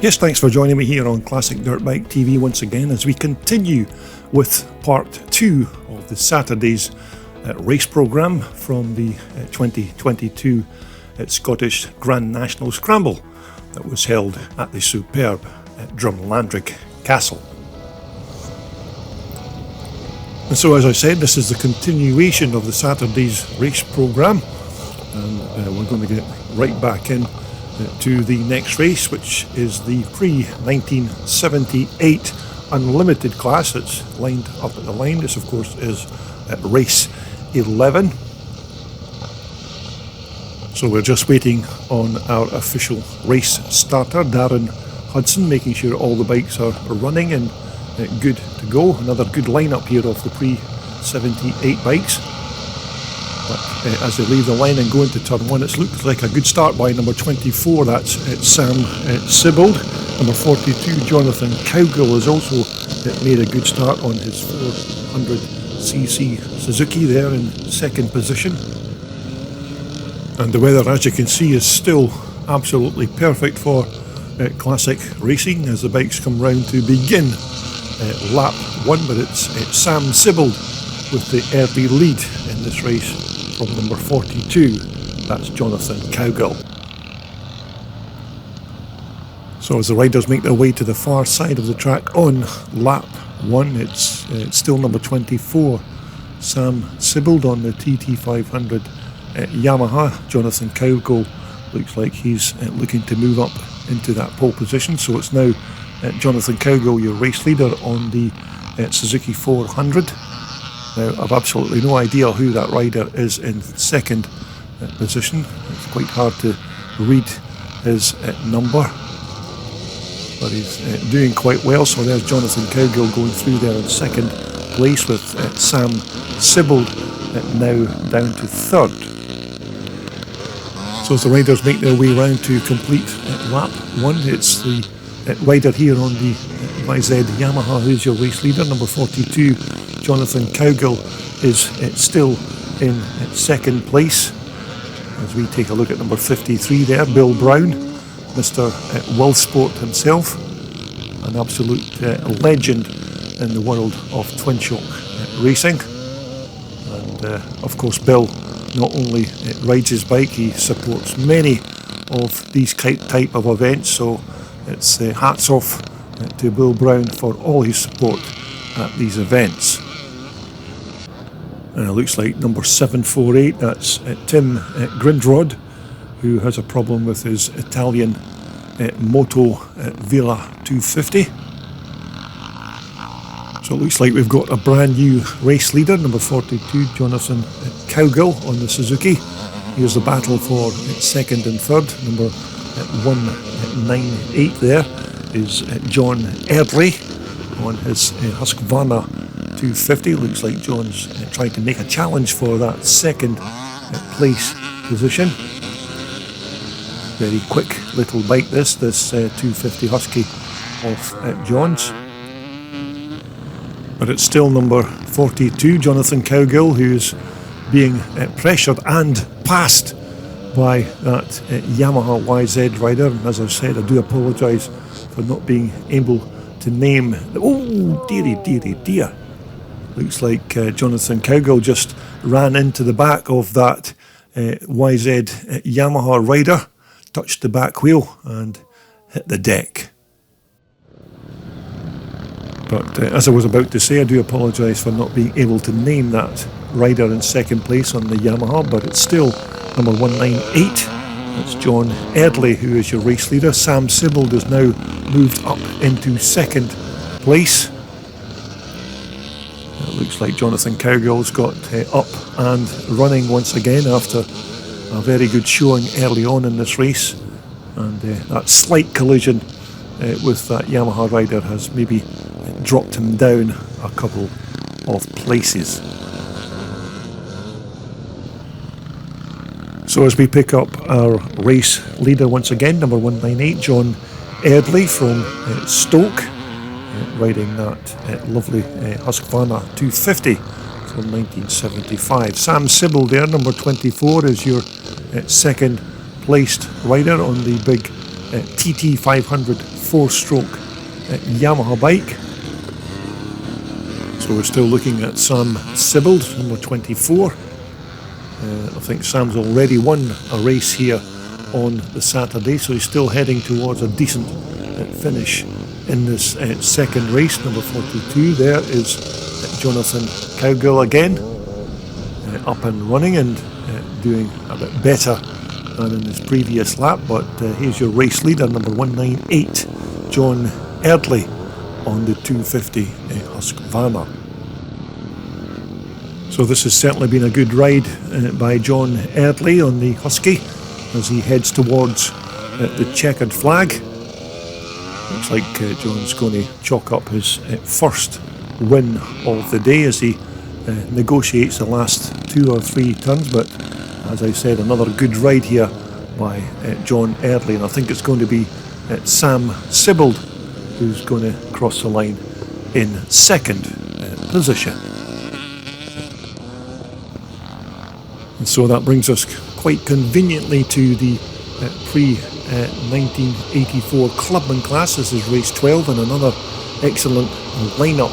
Yes, thanks for joining me here on Classic Dirt Bike TV once again as we continue with part 2 of the Saturday's race programme from the 2022 Scottish Grand National Scramble that was held at the superb Drumlanrig Castle. And so, as I said, this is the continuation of the Saturday's race programme, and we're going to get right back in to the next race, which is the pre-1978 Unlimited class. It's lined up at the line. This, of course, is race 11. So we're just waiting on our official race starter, Darren Hudson, making sure all the bikes are running and good to go. Another good lineup here of the pre-78 bikes. But as they leave the line and go into turn 1, it looks like a good start by number 24, that's Sam Sibbald. Number 42, Jonathan Cowgill, has also made a good start on his 400cc Suzuki there in second position. And the weather, as you can see, is still absolutely perfect for classic racing as the bikes come round to begin lap 1, but it's Sam Sibbald with the early lead in this race from number 42, that's Jonathan Cowgill. So as the riders make their way to the far side of the track on lap 1, it's still number 24, Sam Sibbald on the TT500 Yamaha. Jonathan Cowgill looks like he's looking to move up into that pole position, so it's now Jonathan Cowgill, your race leader, on the Suzuki 400. Now, I've absolutely no idea who that rider is in second position. It's quite hard to read his number, but he's doing quite well. So there's Jonathan Cowgill going through there in second place, with Sam Sibbald now down to third. So as the riders make their way round to complete lap 1, it's the rider here on the YZ Yamaha who's your race leader, number 42, Jonathan Cowgill, is still in second place. As we take a look at number 53 there, Bill Brown, Mr. Willsport himself, an absolute legend in the world of twin shock racing. And of course, Bill not only rides his bike, he supports many of these type of events, so it's hats off to Bill Brown for all his support at these events. And it looks like number 748, that's Tim Grindrod, who has a problem with his Italian Moto Villa 250. So it looks like we've got a brand new race leader, number 42, Jonathan Cowgill on the Suzuki. Here's the battle for second and third. Number 198 there is John Erdley on his Husqvarna 250. Looks like John's trying to make a challenge for that second place position. Very quick little bike this 250 Husky of John's. But it's still number 42, Jonathan Cowgill, who's being pressured and passed by that Yamaha YZ rider. And as I've said, I do apologise for not being able to name oh dear. Looks like Jonathan Cowgill just ran into the back of that YZ Yamaha rider, touched the back wheel and hit the deck. But as I was about to say, I do apologise for not being able to name that rider in second place on the Yamaha, but it's still number 198. That's John Erdley, who is your race leader. Sam Sibbald has now moved up into second place. It looks like Jonathan Cowgill's got up and running once again after a very good showing early on in this race. And that slight collision with that Yamaha rider has maybe dropped him down a couple of places. So as we pick up our race leader once again, number 198, John Erdley from Stoke, riding that lovely Husqvarna 250 from 1975. Sam Sibbald there, number 24, is your second placed rider on the big TT500 4-stroke Yamaha bike. So we're still looking at Sam Sibbald, number 24. I think Sam's already won a race here on the Saturday, so he's still heading towards a decent finish in this second race. Number 42 there is Jonathan Cowgill again, up and running and doing a bit better than in his previous lap, but here's your race leader, number 198, John Eardley on the 250 Husqvarna. So this has certainly been a good ride by John Eardley on the Husky as he heads towards the checkered flag. Looks like John's going to chalk up his first win of the day as he negotiates the last 2 or 3 turns, but as I said, another good ride here by John Eardley, and I think it's going to be Sam Sibbald who's going to cross the line in second position. And so that brings us quite conveniently to the pre-1984 Clubman class. This is race 12 and another excellent lineup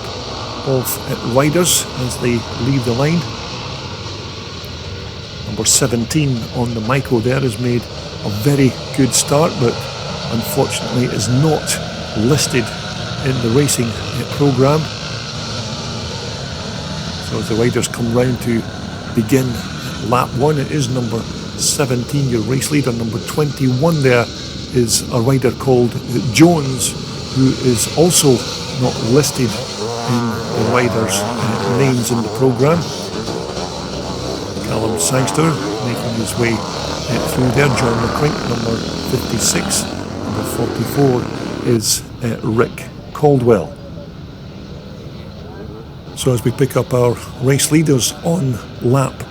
of riders as they leave the line. Number 17 on the Maiko there has made a very good start, but unfortunately is not listed in the racing programme. So as the riders come round to begin lap 1, it is number 17, your race leader. Number 21 there is a rider called Jones, who is also not listed in the riders' names in the programme. Callum Sangster making his way through there. John McCrink, number 56. Number 44 is Rick Caldwell. So as we pick up our race leaders on lap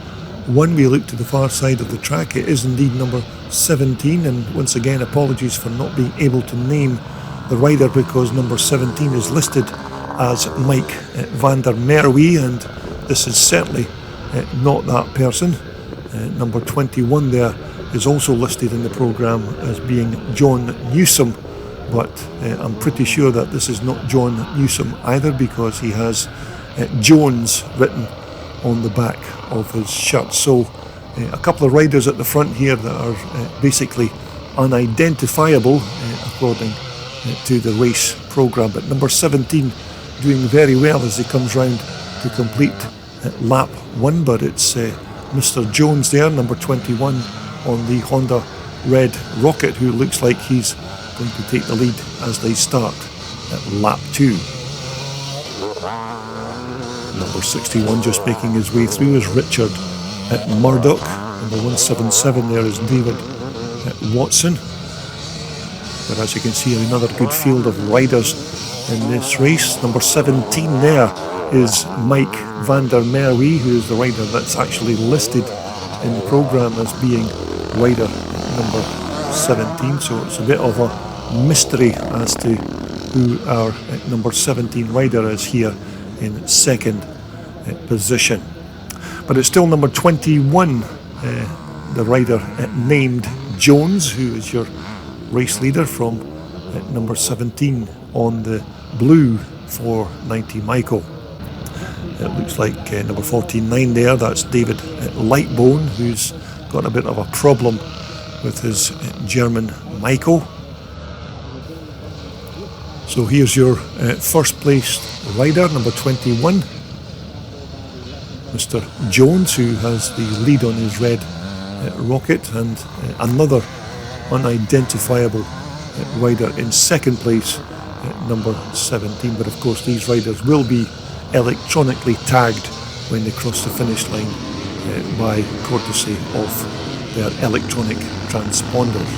1, we look to the far side of the track. It is indeed number 17, and once again apologies for not being able to name the rider because number 17 is listed as Mike van der Merwe, and this is certainly not that person. Number 21 there is also listed in the programme as being John Newsom, but I'm pretty sure that this is not John Newsom either because he has Jones written on the back of his shirt. So a couple of riders at the front here that are basically unidentifiable according to the race programme, but number 17 doing very well as he comes round to complete lap 1, but it's Mr. Jones there, number 21 on the Honda Red Rocket, who looks like he's going to take the lead as they start at lap 2. Number 61 just making his way through is Richard Murdoch. Number 177 there is David Watson. But as you can see, another good field of riders in this race. Number 17 there is Mike van der Merwe, who is the rider that's actually listed in the programme as being rider number 17. So it's a bit of a mystery as to who our number 17 rider is here in second position. But it's still number 21, the rider named Jones, who is your race leader from number 17 on the blue 490 Maiko. It looks like number 49 there, that's David Lightbone, who's got a bit of a problem with his German Maiko. So here's your first place rider, number 21, Mr. Jones, who has the lead on his red Rocket, and another unidentifiable rider in second place, number 17. But of course these riders will be electronically tagged when they cross the finish line by courtesy of their electronic transponders.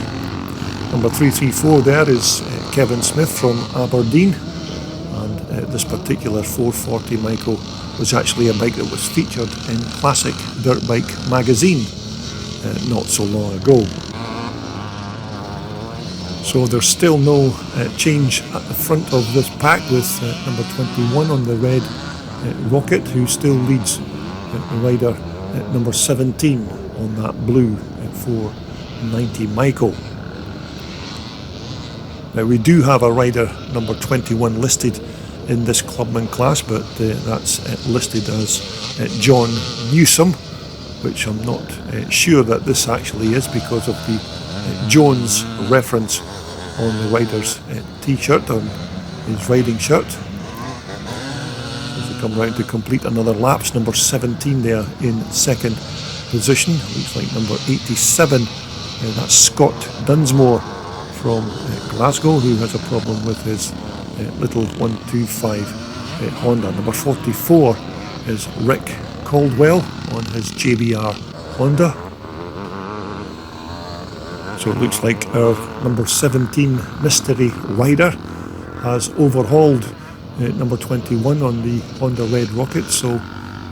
Number 334 there is Kevin Smith from Aberdeen, and this particular 440 Maiko was actually a bike that was featured in Classic Dirt Bike magazine not so long ago. So there's still no change at the front of this pack with number 21 on the red Rocket, who still leads the rider number 17 on that blue 490 Maiko. Now we do have a rider number 21 listed in this clubman class, but that's listed as John Newsom, which I'm not sure that this actually is because of the Jones reference on the rider's t-shirt, on his riding shirt. As we come round to complete another laps, number 17 there in second position. Looks like number 87, that's Scott Dunsmore from Glasgow, who has a problem with his little 125 Honda. Number 44 is Rick Caldwell on his JBR Honda. So it looks like our number 17 mystery rider has overhauled number 21 on the Honda Red Rocket. So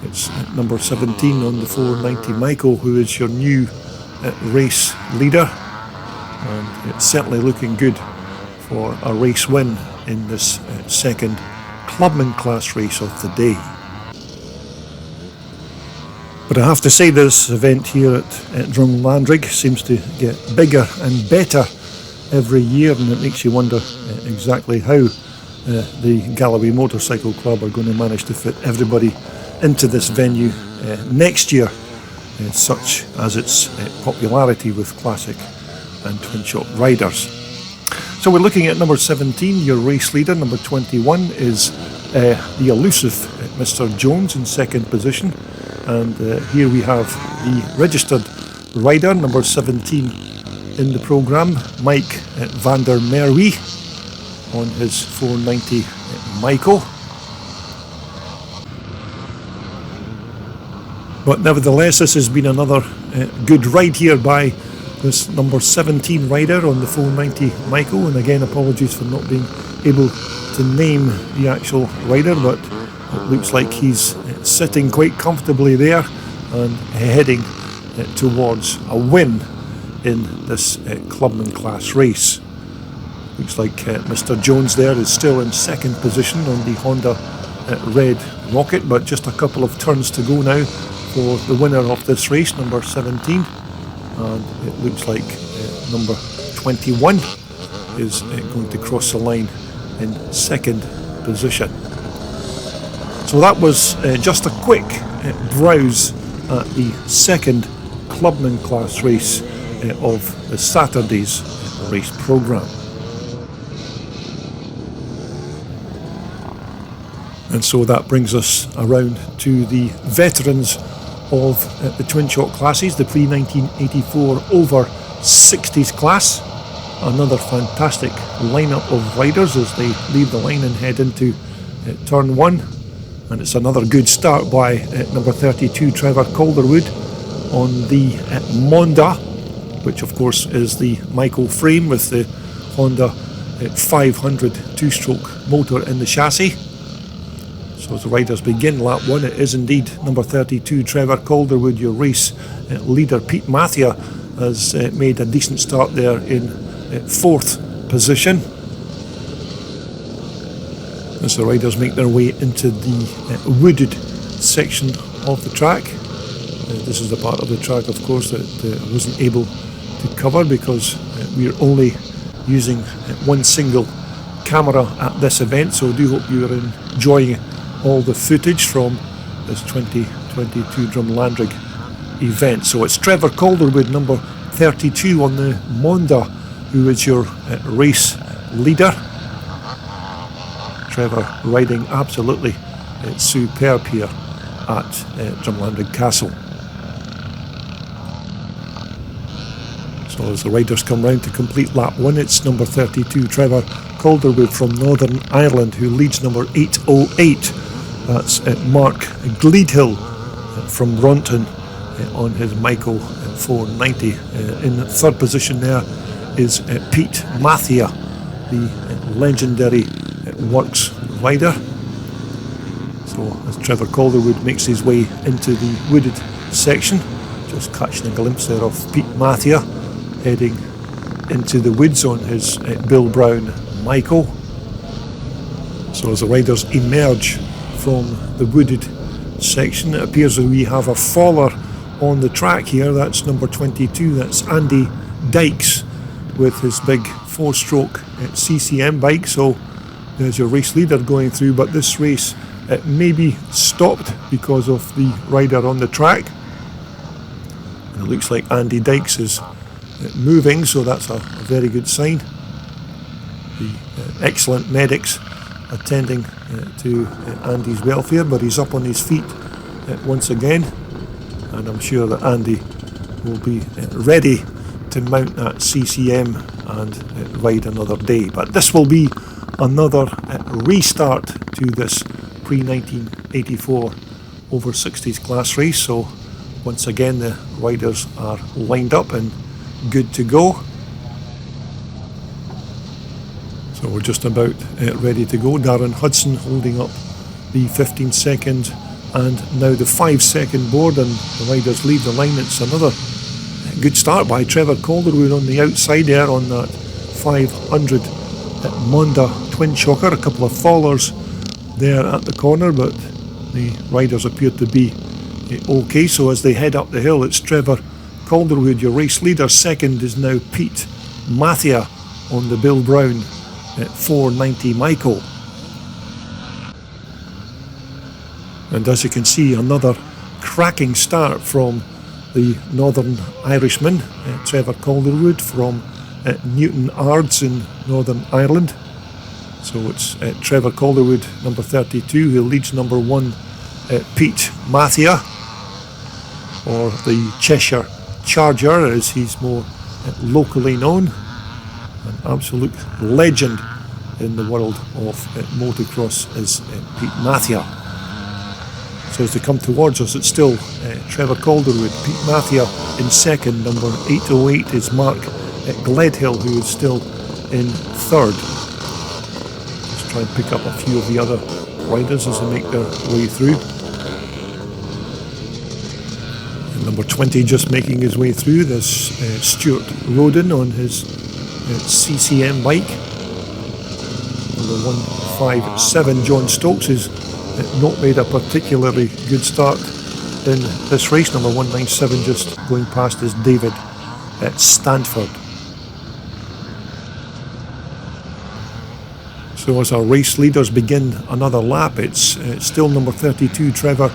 it's number 17 on the 490 Michael who is your new race leader. And it's certainly looking good for a race win in this second clubman class race of the day. But I have to say, this event here at Drumlanrig seems to get bigger and better every year, and it makes you wonder exactly how the Galloway Motorcycle Club are going to manage to fit everybody into this venue next year, such as its popularity with classic and twin shock riders. So we're looking at number 17, your race leader. Number 21 is the elusive Mr. Jones in second position. And here we have the registered rider, number 17 in the programme, Mike van der Merwe on his 490 Michael. But nevertheless, this has been another good ride here by this number 17 rider on the 490 Michael. And again, apologies for not being able to name the actual rider, but it looks like he's sitting quite comfortably there and heading towards a win in this clubman class race. Looks like Mr. Jones there is still in second position on the Honda Red Rocket, but just a couple of turns to go now for the winner of this race, number 17. And it looks like number 21 is going to cross the line in second position. So that was just a quick browse at the second clubman class race of the Saturday's race programme. And so that brings us around to the veterans of the twin shock classes, the pre-1984 over 60s class. Another fantastic lineup of riders as they leave the line and head into turn one. And it's another good start by number 32, Trevor Calderwood, on the Monda, which of course is the Michael frame with the Honda 500 two-stroke motor in the chassis. So as the riders begin lap one, it is indeed number 32, Trevor Calderwood, your race leader. Pete Mathia has made a decent start there in fourth position. As the riders make their way into the wooded section of the track. This is the part of the track, of course, that I wasn't able to cover because we're only using one single camera at this event, so I do hope you are enjoying all the footage from this 2022 Drumlanrig event. So it's Trevor Calderwood, number 32 on the Monda, who is your race leader. Trevor riding absolutely superb here at Drumlanrig Castle. So as the riders come round to complete lap one, it's number 32, Trevor Calderwood from Northern Ireland, who leads number 808. That's Mark Gleedhill from Ronton on his Michael 490. In third position there is Pete Mathia, the legendary Works rider. So as Trevor Calderwood makes his way into the wooded section, just catching a glimpse there of Pete Mathia heading into the woods on his Bill Brown Michael. So as the riders emerge from the wooded section, it appears that we have a faller on the track here. That's number 22, that's Andy Dykes, with his big 4-stroke CCM bike. So there's your race leader going through, but this race may be stopped because of the rider on the track. And it looks like Andy Dykes is moving, so that's a very good sign. The excellent medics attending to Andy's welfare, but he's up on his feet once again, and I'm sure that Andy will be ready to mount that CCM and ride another day. But this will be another restart to this pre-1984 over 60s class race. So once again the riders are lined up and good to go. So we're just about ready to go. Darren Hudson holding up the 15-second and now the 5-second board, and the riders leave the line. It's another good start by Trevor Calderwood on the outside there on that 500 Monda twin shocker. A couple of fallers there at the corner, but the riders appear to be okay. So as they head up the hill, it's Trevor Calderwood, your race leader. Second is now Pete Mathia on the Bill Brown 490 Michael. And as you can see, another cracking start from the Northern Irishman, Trevor Calderwood from Newton Ards in Northern Ireland. So it's Trevor Calderwood, number 32, who leads number 1, Pete Mathia, or the Cheshire Charger as he's more locally known. An absolute legend in the world of motocross is Pete Mathia. So as they come towards us, it's still Trevor Calderwood, Pete Mathia in second. Number 808 is Mark Gledhill, who is still in third. Just try and pick up a few of the other riders as they make their way through. And number 20 just making his way through. There's Stuart Roden on his CCM bike. Number 157, John Stokes, is not made a particularly good start in this race. Number 197 just going past is David Stanford. So as our race leaders begin another lap, it's still number 32, Trevor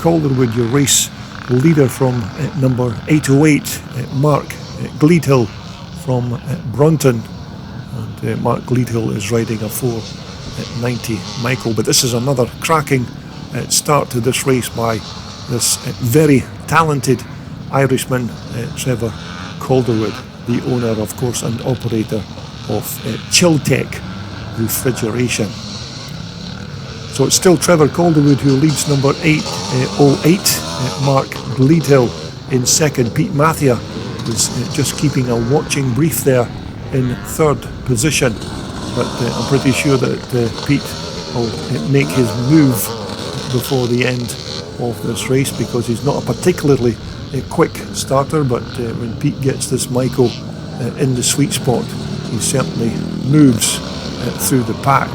Calderwood, your race leader, from number 808, Mark Gledhill from Brunton. And Mark Gledhill is riding a 490 Michael. But this is another cracking start to this race by this very talented Irishman, Trevor Calderwood, the owner, of course, and operator of Chiltech Refrigeration. So it's still Trevor Calderwood who leads number 808, Mark Gledhill in second. Pete Mathia is just keeping a watching brief there in third position, but I'm pretty sure that Pete will make his move before the end of this race, because he's not a particularly quick starter, but when Pete gets this Michael in the sweet spot, he certainly moves through the pack.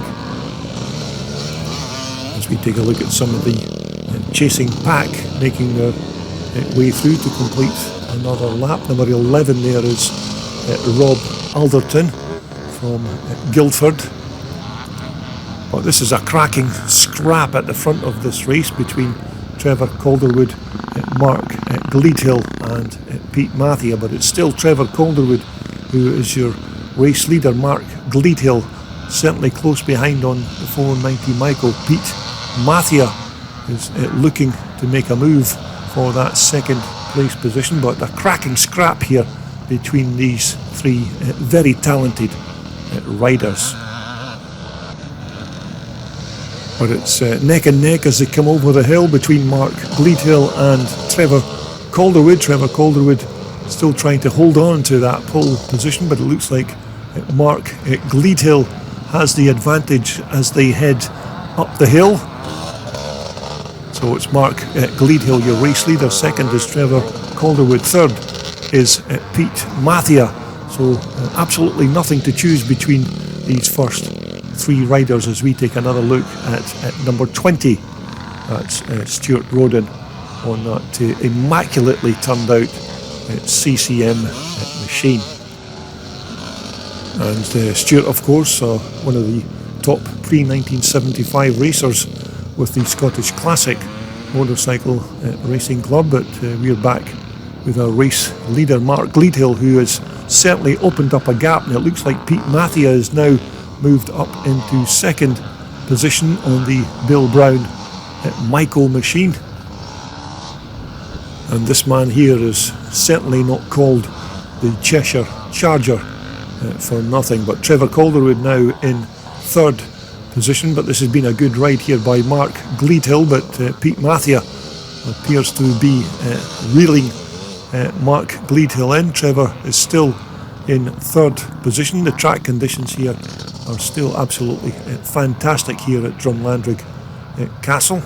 As we take a look at some of the chasing pack making their way through to complete another lap. Number 11 there is Rob Alderton from Guildford. But this is a cracking scrap at the front of this race between Trevor Calderwood, Mark Gledhill and Pete Mathia, but it's still Trevor Calderwood who is your race leader. Mark Gledhill certainly close behind on the 490 Michael. Pete Mathia is looking to make a move for that second place position, but a cracking scrap here between these three very talented riders. But it's neck and neck as they come over the hill between Mark Gledhill and Trevor Calderwood. Trevor Calderwood still trying to hold on to that pole position, but it looks like Mark Gledhill has the advantage as they head up the hill. So it's Mark Gledhill, your race leader. Second is Trevor Calderwood. Third is Pete Mathia. So absolutely nothing to choose between these first three riders as we take another look at number 20. That's Stuart Roden on that immaculately turned out CCM machine. And Stuart, of course, one of the top pre-1975 racers with the Scottish Classic Motorcycle Racing Club, but we're back with our race leader Mark Gleadhill, who has certainly opened up a gap, and it looks like Pete Mathia is now moved up into second position on the Bill Brown Michael machine. And this man here is certainly not called the Cheshire Charger for nothing, but Trevor Calderwood now in third position, but this has been a good ride here by Mark Gleadhill, but Pete Mathia appears to be reeling Mark Gleadhill in. Trevor is still in third position. The track conditions here are still absolutely fantastic here at Drumlanrig Castle.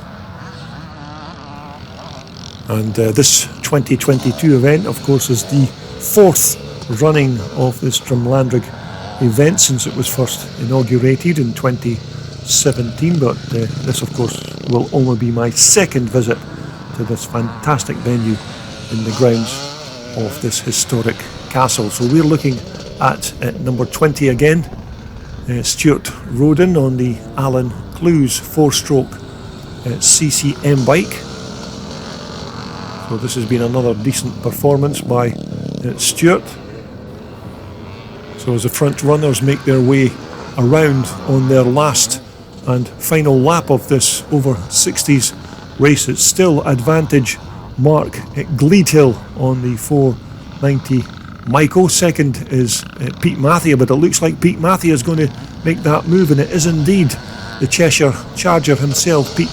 And this 2022 event, of course, is the fourth running of this Drumlanrig event since it was first inaugurated in 2017, but this, of course, will only be my second visit to this fantastic venue in the grounds of this historic castle. So we're looking at number 20 again, Stuart Roden on the Alan Clues 4-stroke CCM bike. So this has been another decent performance by Stuart. So as the front runners make their way around on their last and final lap of this over 60s race, it's still advantage Mark Gleadhill on the 490 Michael. Second is Pete Mathia, but it looks like Pete Mathia is going to make that move, and it is indeed the Cheshire Charger himself, Pete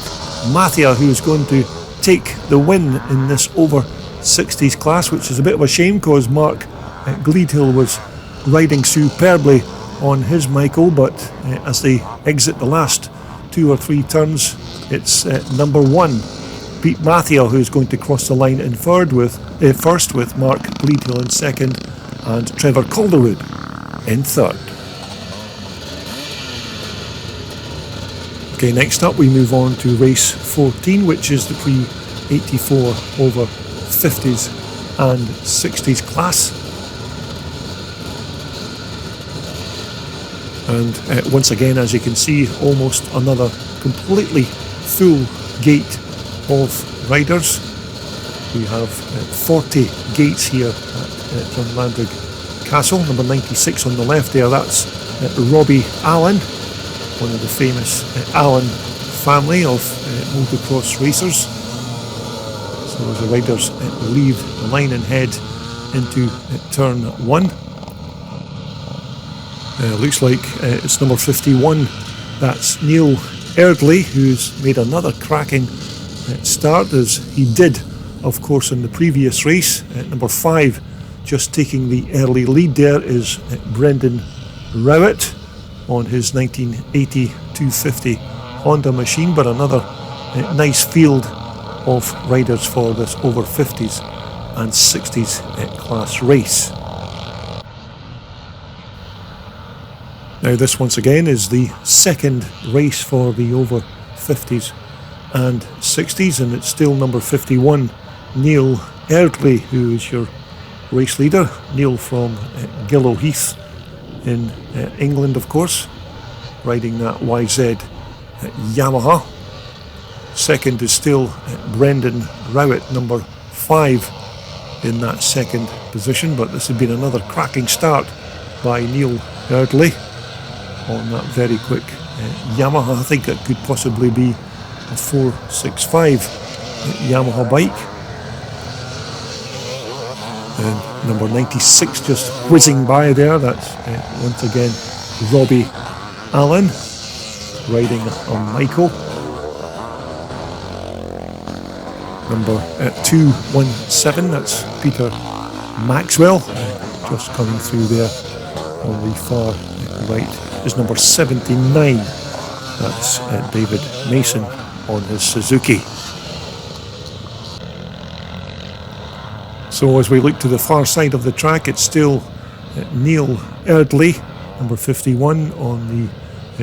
Mathia, who is going to take the win in this over 60s class, which is a bit of a shame because Mark Gleadhill was riding superbly on his Michael, but as they exit the last 2 or 3 turns, it's number 1 Pete Mathia who's going to cross the line in first with Mark Gleadhill in second and Trevor Calderwood in third. Okay, next up we move on to race 14, which is the pre-84 over 50s and 60s class. And once again, as you can see, almost another completely full gate of riders. We have 40 gates here at Drumlanrig Castle. Number 96 on the left there, that's Robbie Allen, one of the famous Allen family of motocross racers. So as the riders leave the line and head into turn 1. Looks like it's number 51, that's Neil Erdley, who's made another cracking start, as he did, of course, in the previous race. Number 5, just taking the early lead there, is Brendan Rowett on his 1980 250 Honda machine, but another nice field of riders for this over 50s and 60s class race. Now this once again is the second race for the over 50s and 60s, and it's still number 51, Neil Erdley, who is your race leader. Neil from Gillow Heath in England, of course, riding that YZ Yamaha. Second is still Brendan Rowett, number 5 in that second position, but this has been another cracking start by Neil Erdley on that very quick Yamaha. I think it could possibly be a 465 Yamaha bike. And number 96 just whizzing by there, that's once again Robbie Allen riding a Michael. Number 217, that's Peter Maxwell, just coming through there on the far right is number 79, that's David Mason on his Suzuki. So as we look to the far side of the track, it's still Neil Erdley, number 51, on the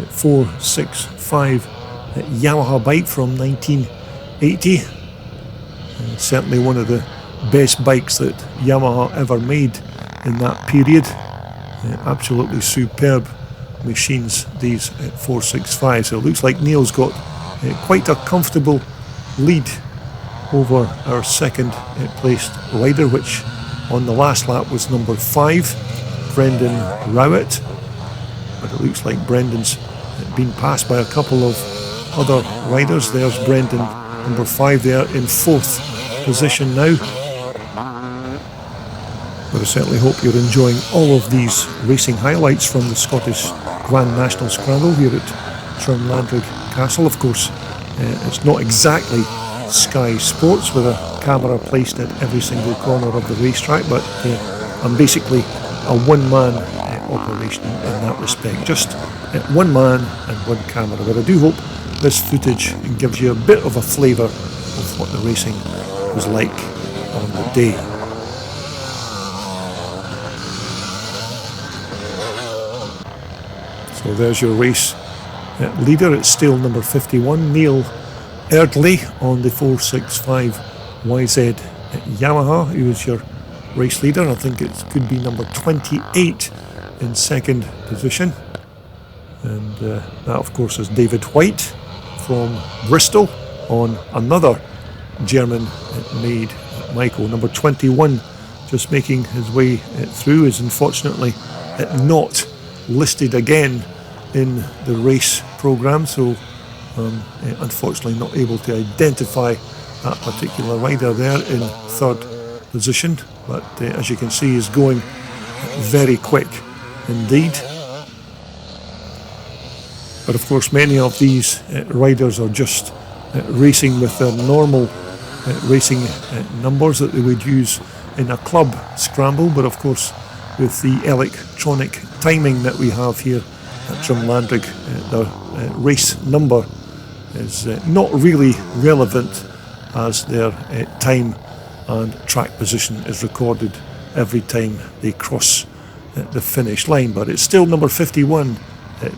465 Yamaha bike from 1980. Certainly one of the best bikes that Yamaha ever made in that period. Absolutely superb machines, these 465s. So it looks like Neil's got quite a comfortable lead over our second placed rider, which on the last lap was number 5, Brendan Rowett. But it looks like Brendan's been passed by a couple of other riders. There's Brendan, number 5 there in 4th position now. But I certainly hope you're enjoying all of these racing highlights from the Scottish Grand National Scramble here at Drumlanrig Castle. Of course, it's not exactly Sky Sports with a camera placed at every single corner of the racetrack, but I'm basically a one-man operation in that respect. Just one man and one camera. But I do hope this footage gives you a bit of a flavour of what the racing was like on the day. So there's your race leader. It's still number 51, Neil Erdley on the 465 YZ Yamaha, who is your race leader. I think it could be number 28 in second position. And that, of course, is David White from Bristol on another German-made Michael. Number 21, just making his way through, is unfortunately not listed again in the race programme, so unfortunately not able to identify that particular rider there in third position, but as you can see is going very quick indeed. But of course many of these riders are just racing with their normal racing numbers that they would use in a club scramble, but of course with the electronic timing that we have here at Drumlanrig, the race number is not really relevant, as their time and track position is recorded every time they cross the finish line. But it's still number 51,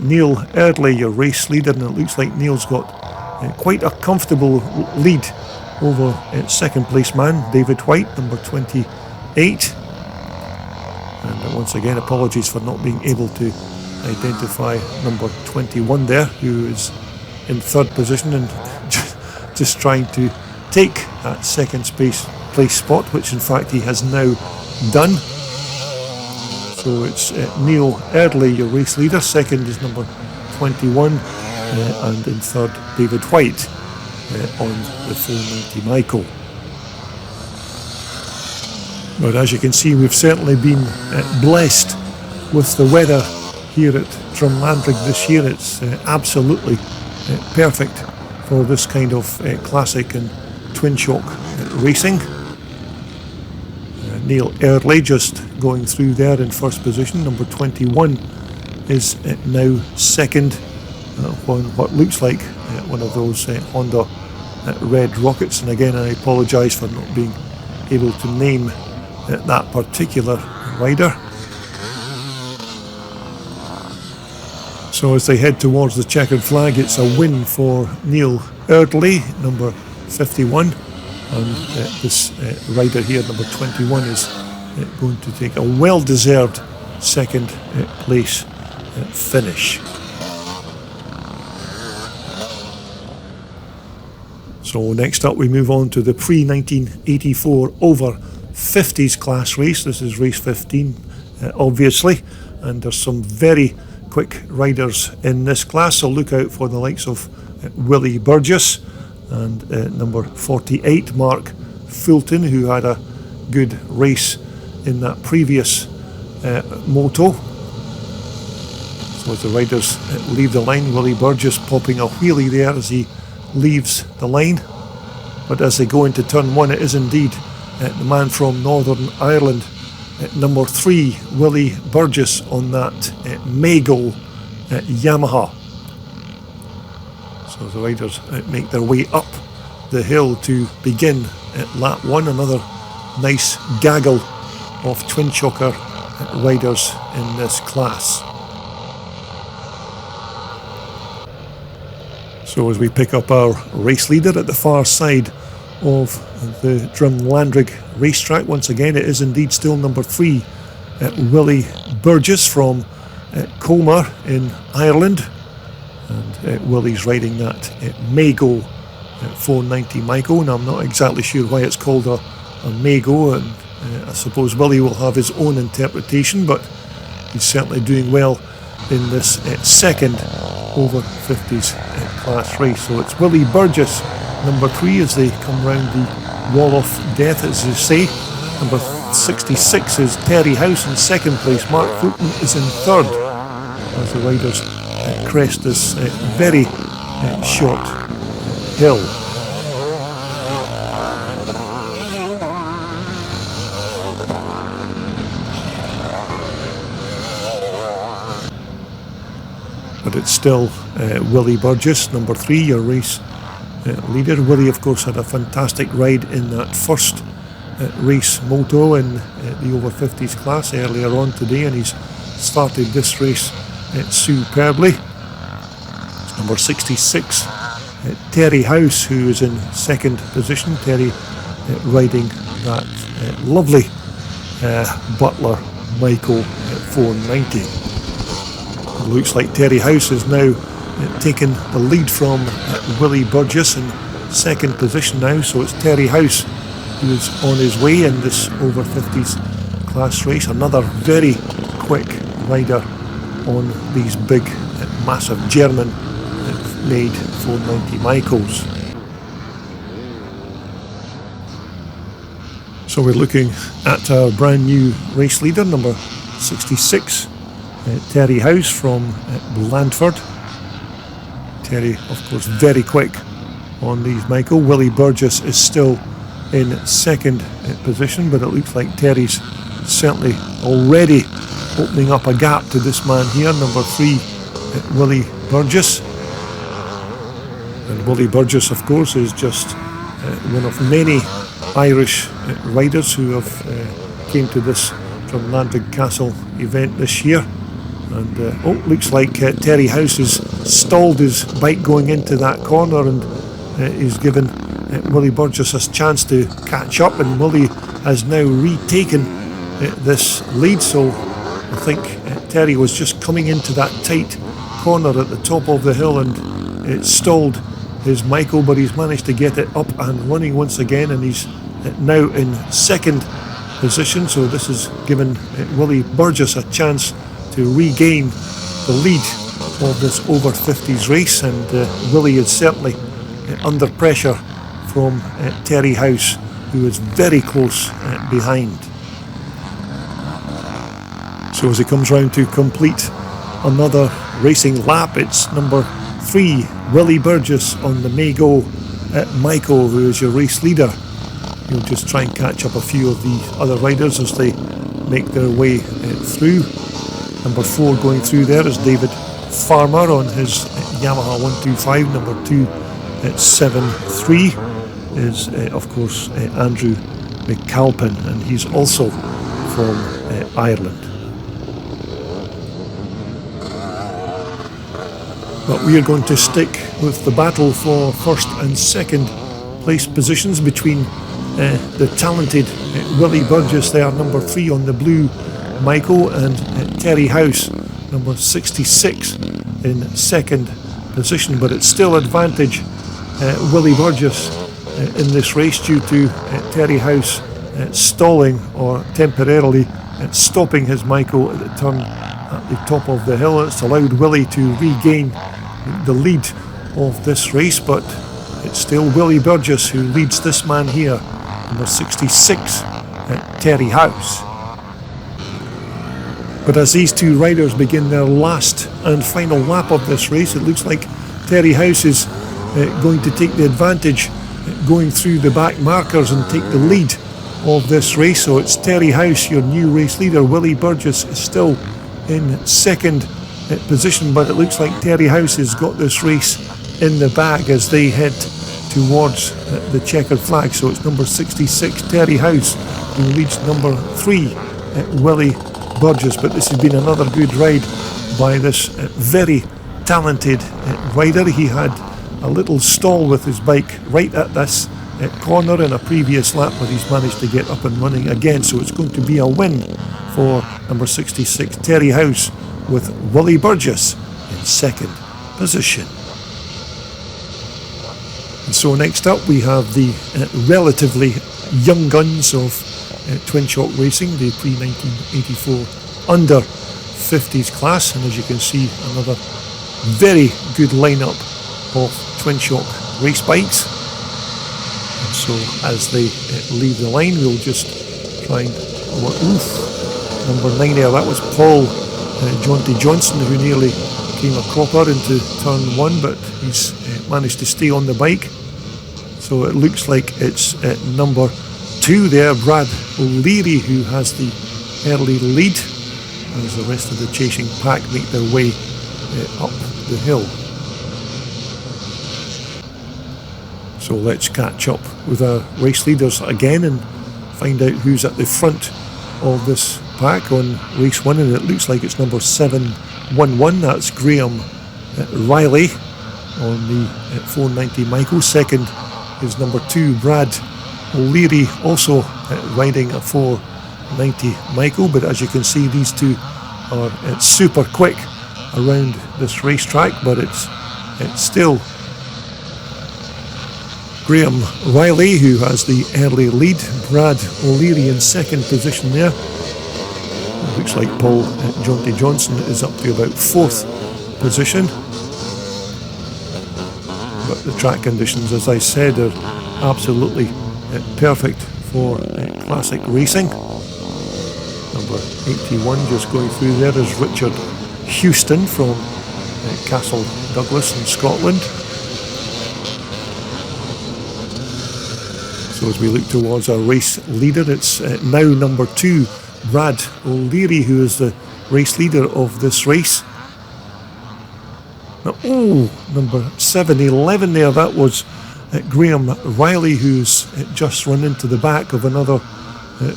Neil Erdley, your race leader, and it looks like Neil's got quite a comfortable lead over second place man David White, number 28. And once again, apologies for not being able to identify number 21 there, who is in third position and just trying to take that second place spot, which in fact he has now done. So it's Neil Erdley, your race leader. Second is number 21, and in third, David White on the 490 Michael. But as you can see, we've certainly been blessed with the weather here at Drumlanrig this year. It's absolutely perfect for this kind of classic and twin shock racing. Neil Erdley just going through there in first position. Number 21 is now second on what looks like one of those Honda red rockets. And again, I apologise for not being able to name that particular rider. So as they head towards the checkered flag, it's a win for Neil Erdley, number 51, and this rider here, number 21, is going to take a well-deserved second place finish. So next up we move on to the pre-1984 over 50s class race. This is race 15, obviously, and there's some very quick riders in this class, so look out for the likes of Willie Burgess and number 48 Mark Fulton, who had a good race in that previous moto. So as the riders leave the line, Willie Burgess popping a wheelie there as he leaves the line, but as they go into turn 1, it is indeed the man from Northern Ireland, number 3 Willie Burgess on that Maygo Yamaha. So the riders make their way up the hill to begin lap 1. Another nice gaggle of twin shocker riders in this class. So as we pick up our race leader at the far side of the Drumlanrig racetrack, once again it is indeed still number 3 Willie Burgess from Colmar in Ireland. And Willie's riding that Mago 490 Mago, and I'm not exactly sure why it's called a Mago, and I suppose Willie will have his own interpretation, but he's certainly doing well in this second over 50s class race. So it's Willie Burgess, number 3, as they come round the wall of death, as you say. Number 66 is Terry House in second place. Mark Fulton is in third, as the riders crest this very short hill. But it's still Willie Burgess, number 3, your race leader. Willie, of course, had a fantastic ride in that first race moto in the over 50s class earlier on today, and he's started this race superbly. It's number 66, Terry House, who is in second position. Terry riding that lovely Butler Michael 490. It looks like Terry House is now taken the lead from Willie Burgess in second position now, so it's Terry House who is on his way in this over 50s class race. Another very quick rider on these big, massive German made 490 Michaels. So we're looking at our brand new race leader, number 66, Terry House from Blandford. Terry, of course, very quick on these Michael. Willie Burgess is still in second position, but it looks like Terry's certainly already opening up a gap to this man here, number 3, Willie Burgess. And Willie Burgess, of course, is just one of many Irish riders who have came to this Drumlanrig Castle event this year. And looks like Terry House has stalled his bike going into that corner, and he's given Willie Burgess a chance to catch up, and Willie has now retaken this lead. So I think Terry was just coming into that tight corner at the top of the hill, and it stalled his Michael, but he's managed to get it up and running once again, and he's now in second position. So this has given Willie Burgess a chance to regain the lead of this over 50s race, and Willie is certainly under pressure from Terry House, who is very close behind. So as he comes round to complete another racing lap, it's number 3, Willie Burgess on the Mago Michael, who is your race leader. He'll just try and catch up a few of the other riders as they make their way through. Number 4 going through there is David Farmer on his Yamaha 125. Number 273 is, of course, Andrew McAlpin, and he's also from Ireland. But we are going to stick with the battle for first and second place positions between the talented Willie Burgess there, number 3 on the blue Michael, and Terry House, number 66, in second position. But it's still advantage Willie Burgess in this race due to Terry House stalling or temporarily stopping his Michael at the turn at the top of the hill. It's allowed Willie to regain the lead of this race, but it's still Willie Burgess who leads this man here, number 66, Terry House. But as these two riders begin their last and final lap of this race, it looks like Terry House is going to take the advantage, going through the back markers and take the lead of this race. So it's Terry House, your new race leader. Willie Burgess is still in second position, but it looks like Terry House has got this race in the bag as they head towards the checkered flag. So it's number 66, Terry House, who leads number 3, Willie Burgess. But this has been another good ride by this very talented rider. He had a little stall with his bike right at this corner in a previous lap, but he's managed to get up and running again. So it's going to be a win for number 66 Terry House, with Willie Burgess in second position. And so next up we have the relatively young guns of Twin Shock Racing, the pre-1984 under 50s class, and as you can see, another very good lineup of Twin Shock race bikes. And so as they leave the line, we'll just try and number 9 there, that was Paul Jaunty Johnson, who nearly came a cropper into turn 1, but he's managed to stay on the bike. So it looks like it's number 2 there, Brad O'Leary, who has the early lead as the rest of the chasing pack make their way up the hill. So let's catch up with our race leaders again and find out who's at the front of this pack on race 1, and it looks like it's number 711, that's Graham Riley on the 490 Michael. Second is number 2 Brad O'Leary, also riding a 490 Michael, but as you can see, these two are super quick around this racetrack, but it's still Graham Riley who has the early lead. Brad O'Leary in second position there. It looks like Paul Jaunty Johnson is up to about 4th position. But the track conditions, as I said, are absolutely perfect for classic racing. Number 81 just going through there is Richard Houston from Castle Douglas in Scotland. So as we look towards our race leader, it's now number 2 Brad O'Leary who is the race leader of this race. Now, number 711 there, that was Graham Riley, who's just run into the back of another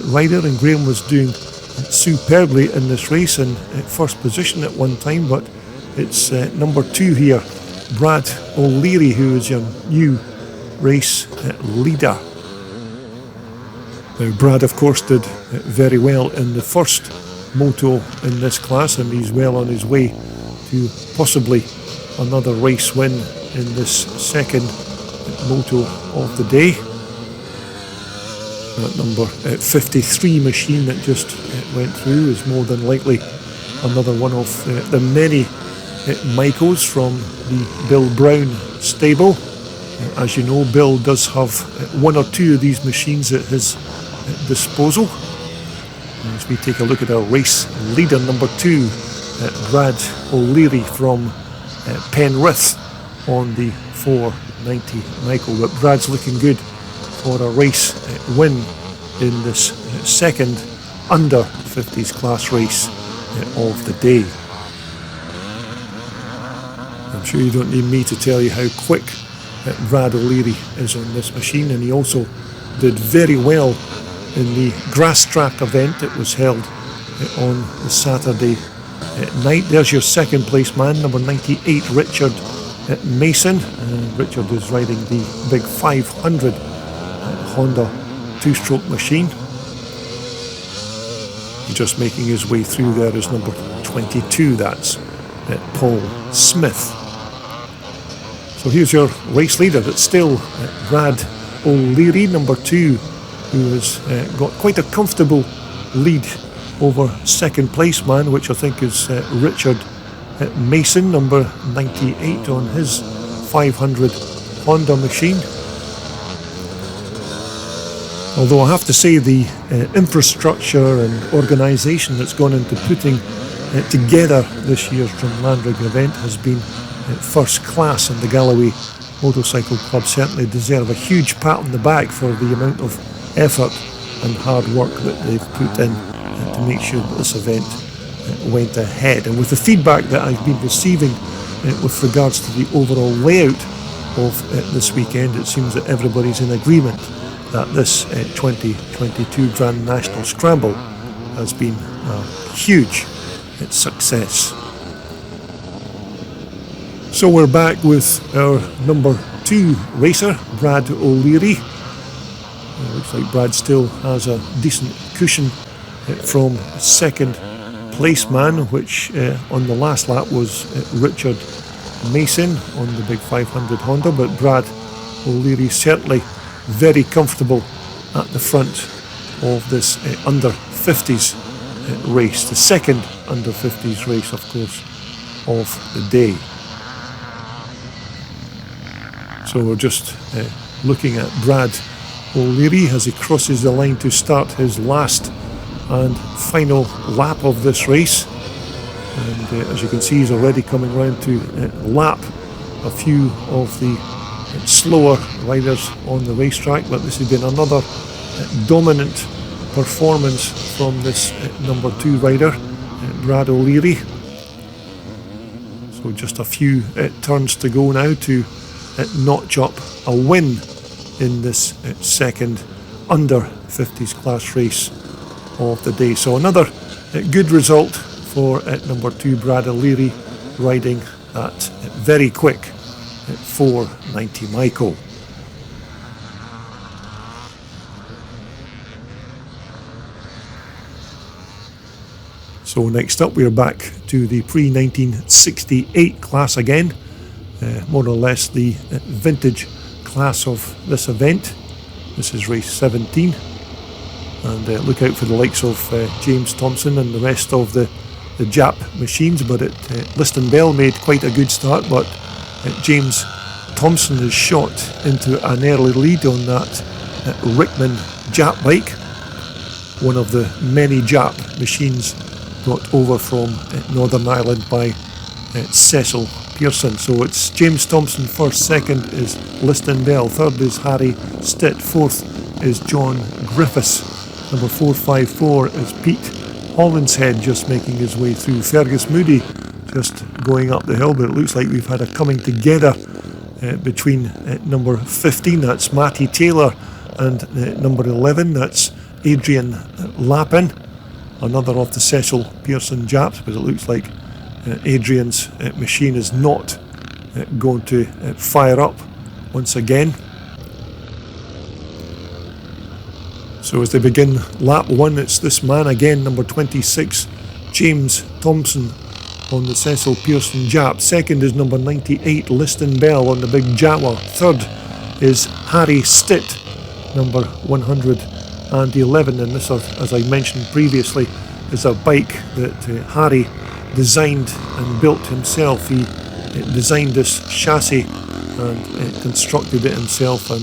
rider, and Graham was doing superbly in this race in first position at one time, but it's number 2 here, Brad O'Leary, who is your new race leader. Now, Brad, of course, did very well in the first moto in this class, and he's well on his way to possibly another race win in this second moto of the day. That number 53 machine that just went through is more than likely another one of the many Michaels from the Bill Brown stable. As you know, Bill does have 1 or 2 of these machines at his disposal. As we take a look at our race leader, number 2, Brad O'Leary from Penrith on the 490 Michael. But Brad's looking good for a race win in this second under 50s class race of the day. I'm sure you don't need me to tell you how quick Brad O'Leary is on this machine, and he also did very well in the grass track event that was held on the Saturday night. There's your second place man, number 98 Richard Mason. Richard is riding the big 500 Honda 2-stroke machine. Just making his way through there is number 22, that's Paul Smith. So here's your race leader. It's still Brad O'Leary, number 2, who has got quite a comfortable lead over second place man, which I think is Richard Mason, number 98 on his 500 Honda machine. Although I have to say the infrastructure and organisation that's gone into putting together this year's Drumlanrig event has been first class, and the Galloway Motorcycle Club certainly deserve a huge pat on the back for the amount of effort and hard work that they've put in to make sure that this event went ahead. And with the feedback that I've been receiving with regards to the overall layout of this weekend, it seems that everybody's in agreement that this 2022 Grand National Scramble has been a huge success. So we're back with our number 2 racer, Brad O'Leary, Looks like Brad still has a decent cushion from second place man, which on the last lap was Richard Mason on the big 500 Honda, but Brad O'Leary certainly very comfortable at the front of this under 50s race, the second under 50s race, of course, of the day. So we're just looking at Brad O'Leary as he crosses the line to start his last and final lap of this race. And as you can see, he's already coming round to lap a few of the slower riders on the racetrack, but this has been another dominant performance from this number 2 rider, Brad O'Leary. So just a few turns to go now to notch up a win in this second under 50s class race of the day. So another good result for number 2 Brad O'Leary, riding at very quick 490 Michael. So next up we're back to the pre-1968 class again, more or less the vintage class of this event. This is race 17, and look out for the likes of James Thompson and the rest of the Jap machines, but Liston Bell made quite a good start, but James Thompson is shot into an early lead on that Rickman Jap bike, one of the many Jap machines brought over from Northern Ireland by Cecil Pearson. So it's James Thompson first, second is Liston Bell, third is Harry Stitt, fourth is John Griffiths, number 454 is Pete Hollinshead, just making his way through. Fergus Moody just going up the hill, but it looks like we've had a coming together between number 15, that's Matty Taylor, and number 11, that's Adrian Lappin, another of the Cecil Pearson Japs, but it looks like Adrian's machine is not going to fire up once again. So as they begin lap 1, it's this man again, number 26, James Thompson on the Cecil Pearson Jap. Second is number 98, Liston Bell on the big Jawa. Third is Harry Stitt, number 111, and this, as I mentioned previously, is a bike that Harry designed and built himself. He designed this chassis and constructed it himself, and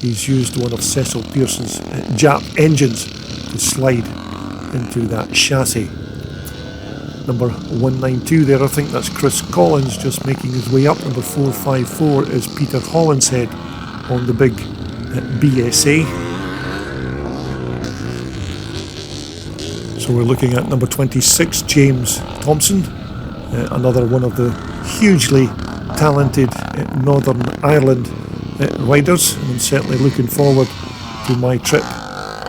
he's used one of Cecil Pearson's Jap engines to slide into that chassis. Number 192 there, I think that's Chris Collins just making his way up. Number 454 is Peter Hollinshead on the big BSA. So we're looking at number 26, James Thompson, another one of the hugely talented Northern Ireland riders, and I'm certainly looking forward to my trip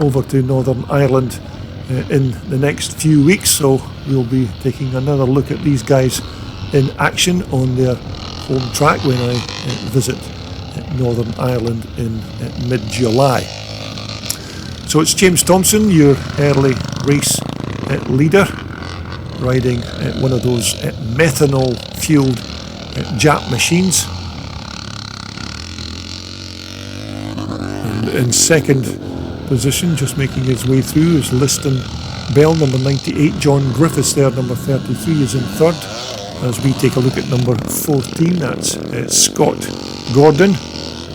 over to Northern Ireland in the next few weeks, so we'll be taking another look at these guys in action on their home track when I visit Northern Ireland in mid-July. So it's James Thompson, your early race leader, riding one of those methanol-fueled Jap machines. And in second position, just making his way through, is Liston Bell, number 98. John Griffiths there, number 33, is in third. As we take a look at number 14, that's Scott Gordon,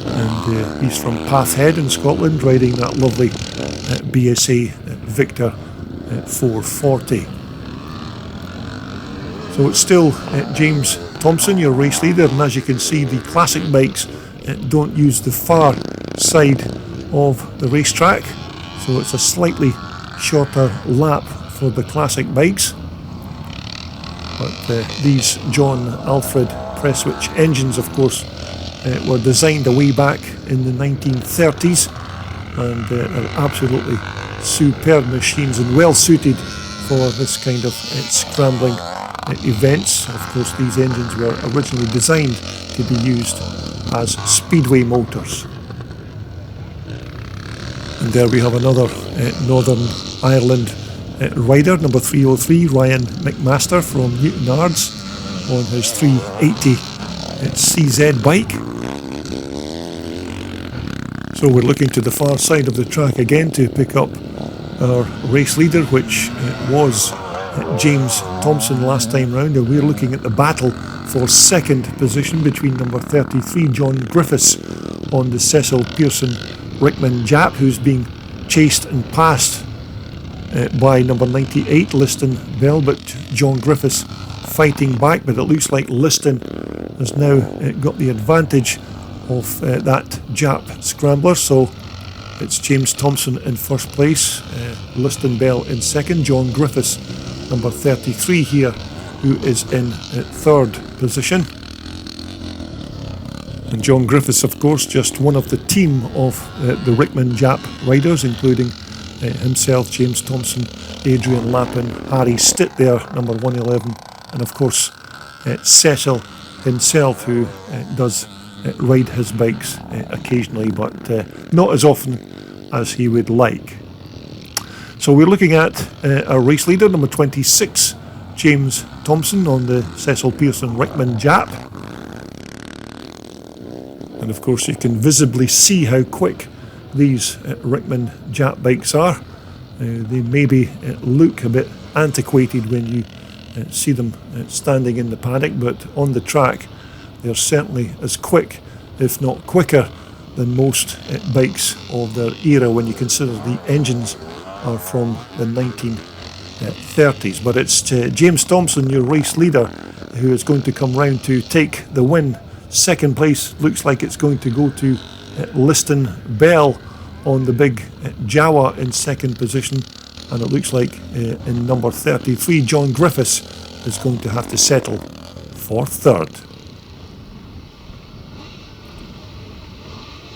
and he's from Pathhead in Scotland, riding that lovely BSA Victor 440. So it's still James Thompson, your race leader, and as you can see, the classic bikes don't use the far side of the racetrack, so it's a slightly shorter lap for the classic bikes. But these John Alfred Prestwich engines, of course, were designed a way back in the 1930s, and are absolutely superb machines and well suited for this kind of scrambling events. Of course, these engines were originally designed to be used as speedway motors. And there we have another Northern Ireland rider, number 303, Ryan McMaster from Newton Ards on his 380 CZ bike. So we're looking to the far side of the track again to pick up our race leader, which was James Thompson last time round, and we're looking at the battle for second position between number 33 John Griffiths on the Cecil Pearson Rickman Jap, who's being chased and passed by number 98 Liston Bell, but John Griffiths fighting back, but it looks like Liston has now got the advantage of that Jap Scrambler, so it's James Thompson in first place, Liston Bell in second, John Griffiths number 33 here, who is in third position. And John Griffiths, of course, just one of the team of the Rickman Jap riders, including himself, James Thompson, Adrian Lappin, Harry Stitt there, number 111, and of course Cecil himself, who does ride his bikes occasionally, but not as often as he would like. So we're looking at our race leader, number 26, James Thompson on the Cecil Pearson Rickman Jap. And of course you can visibly see how quick these Rickman Jap bikes are. They maybe look a bit antiquated when you see them standing in the paddock, but on the track they're certainly as quick, if not quicker, than most bikes of their era when you consider the engines are from the 1930s. But it's James Thompson, your race leader, who is going to come round to take the win. Second place looks like it's going to go to Liston Bell on the big Jawa in second position, and it looks like in number 33 John Griffiths is going to have to settle for third.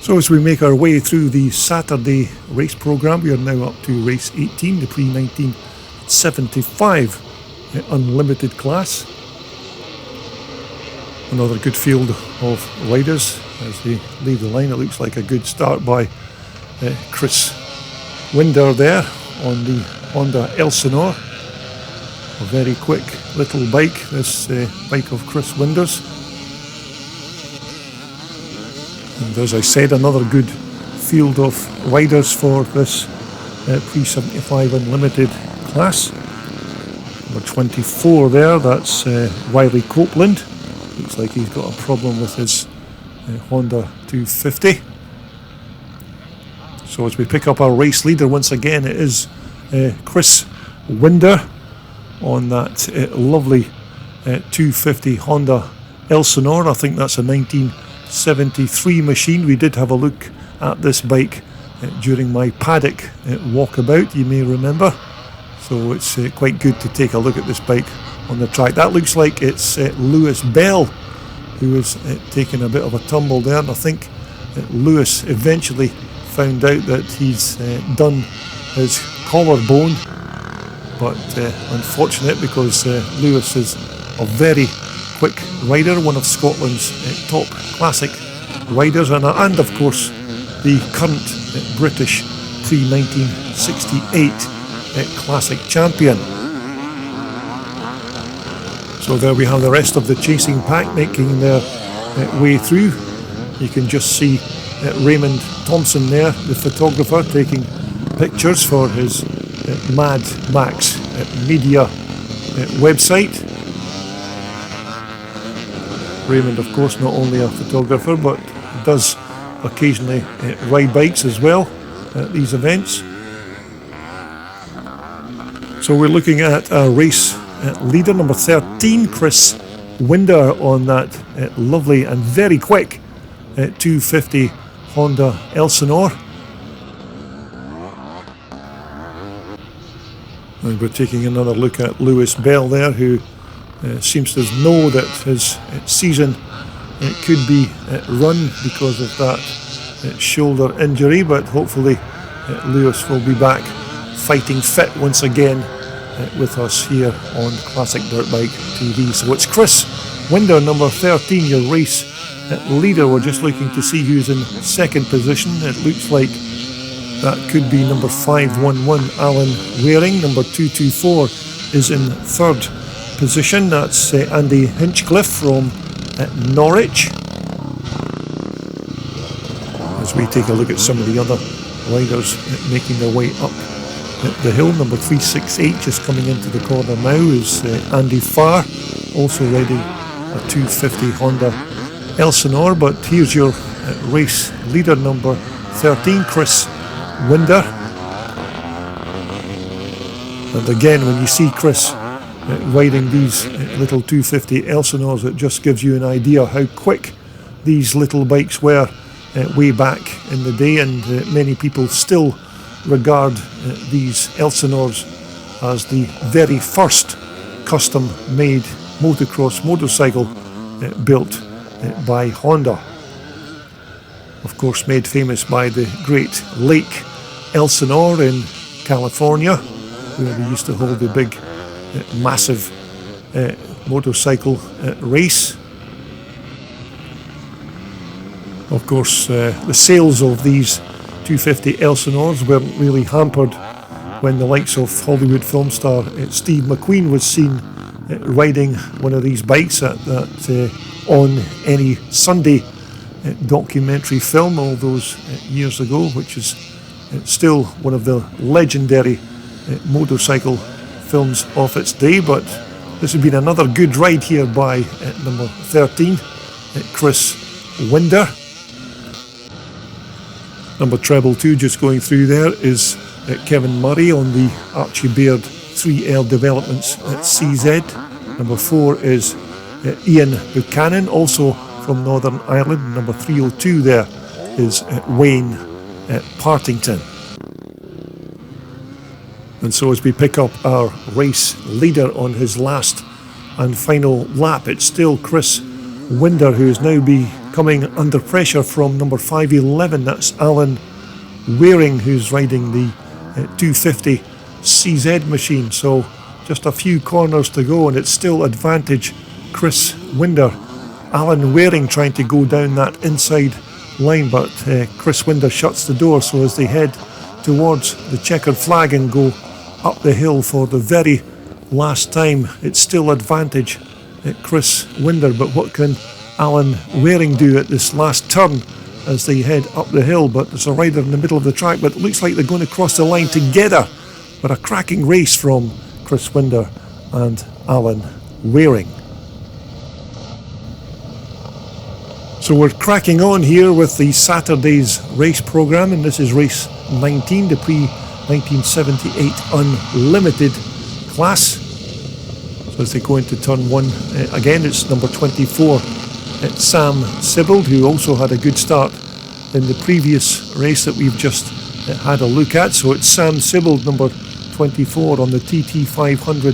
So as we make our way through the Saturday race programme, we are now up to race 18, the pre-1975 unlimited class. Another good field of riders as they leave the line. It looks like a good start by Chris Winder there on the Honda Elsinore. A very quick little bike, this bike of Chris Winder's. And as I said, another good field of riders for this pre-75 unlimited class. Number 24 there, that's Wiley Copeland. Looks like he's got a problem with his Honda 250. So as we pick up our race leader once again, it is Chris Winder on that lovely 250 Honda Elsinore. I think that's a 1973 machine. We did have a look at this bike during my paddock walkabout, you may remember. So it's quite good to take a look at this bike on the track. That looks like it's Lewis Bell who is taking a bit of a tumble there, and I think Lewis eventually found out that he's done his collarbone, but unfortunate because Lewis is a very quick rider, one of Scotland's top classic riders, and of course the current British pre-1968 classic champion. So there we have the rest of the chasing pack making their way through. You can just see Raymond Thompson there, the photographer, taking pictures for his Mad Max media website. Raymond, of course, not only a photographer, but does occasionally ride bikes as well at these events. So we're looking at a race leader, number 13, Chris Winder, on that lovely and very quick 250 Honda Elsinore. And we're taking another look at Lewis Bell there, who seems to know that his season could be run because of that shoulder injury, but hopefully Lewis will be back fighting fit once again with us here on Classic Dirt Bike TV. So it's Chris Winder, number 13, your race leader. We're just looking to see who's in second position. It looks like That could be number 511, Alan Waring. Number 224 is in third position. That's Andy Hinchcliffe from Norwich. As we take a look at some of the other riders making their way up the hill. Number 368 just coming into the corner now is Andy Farr, also riding a 250 Honda Elsinore. But here's your race leader, number 13, Chris Winder. And again, when you see Chris riding these little 250 Elsinores, it just gives you an idea how quick these little bikes were way back in the day, and many people still regard these Elsinores as the very first custom-made motocross motorcycle built by Honda. Of course, made famous by the Great Lake Elsinore in California, where they used to hold the big, massive motorcycle race. Of course, the sales of these 250 Elsinores were really hampered when the likes of Hollywood film star Steve McQueen was seen riding one of these bikes at that On Any Sunday documentary film all those years ago, which is still one of the legendary motorcycle films of its day. But this has been another good ride here by number 13, Chris Winder. Number treble 2 just going through there is Kevin Murray on the Archie Baird 3L Developments at CZ. Number 4 is Ian Buchanan, also from Northern Ireland. Number 302 there is Wayne Partington. And so as we pick up our race leader on his last and final lap, it's still Chris Winder, who is now coming under pressure from number 511. That's Alan Waring, who's riding the 250 CZ machine. So just a few corners to go, and it's still advantage Chris Winder. Alan Waring trying to go down that inside line, but Chris Winder shuts the door. So as they head towards the checkered flag and go up the hill for the very last time, it's still advantage Chris Winder. But what can Alan Waring do at this last turn as they head up the hill? But there's a rider in the middle of the track, but it looks like they're going to cross the line together. But a cracking race from Chris Winder and Alan Waring. So we're cracking on here with the Saturday's race programme, and this is race 19, the pre-1978 Unlimited class. So as they go into turn 1, again it's number 24, Sam Sibbald, who also had a good start in the previous race that we've just had a look at. So it's Sam Sibbald, number 24, on the TT500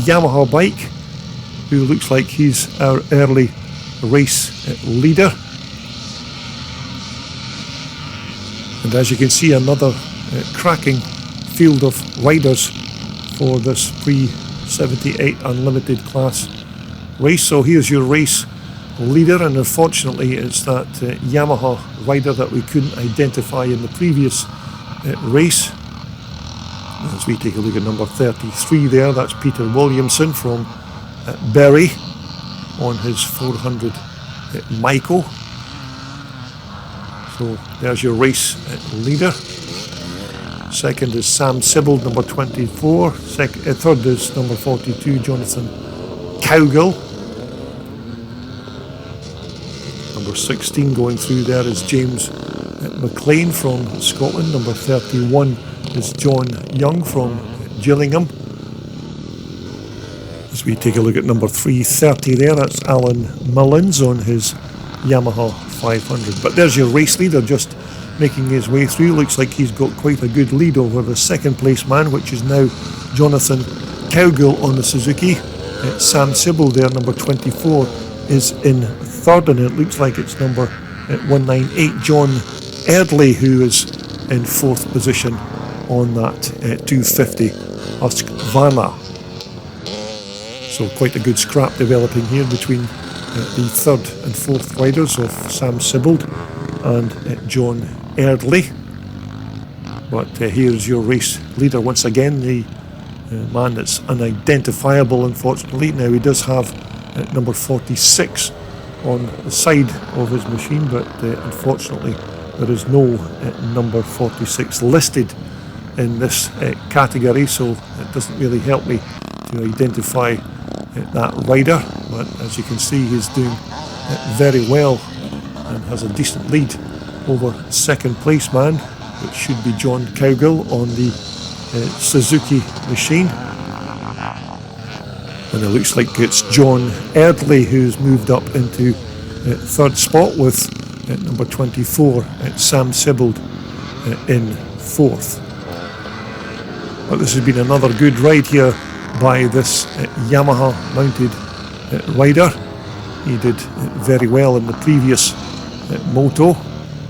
Yamaha bike, who looks like he's our early race leader. And as you can see, another cracking field of riders for this pre-78 Unlimited class race. So here's your race leader, and unfortunately it's that Yamaha rider that we couldn't identify in the previous race. As we take a look at number 33 there, that's Peter Williamson from Bury on his 400 Michael. So there's your race leader. Second is Sam Sibbald, number 24. Third is number 42, Jonathan Cowgill. Number 16 going through there is James McLean from Scotland. Number 31 is John Young from Gillingham. As we take a look at number 330 there, that's Alan Mullins on his Yamaha 500. But there's your race leader just making his way through. Looks like he's got quite a good lead over the second place man, which is now Jonathan Cowgill on the Suzuki. Sam Sibbald there, number 24, is in third, and it looks like it's number 198, John Erdley, who is in fourth position on that 250 Husqvarna. So quite a good scrap developing here between the third and fourth riders of Sam Sibbald and John Erdley. But here's your race leader once again, the man that's unidentifiable, unfortunately. Now he does have number 46 on the side of his machine, but unfortunately there is no number 46 listed in this category, so it doesn't really help me to identify that rider. But as you can see, he's doing very well and has a decent lead over second place man, which should be John Cowgill on the Suzuki machine. And it looks like it's John Erdley who's moved up into third spot, with number 24, Sam Sibbald, in fourth. But this has been another good ride here by this Yamaha mounted rider. He did very well in the previous moto.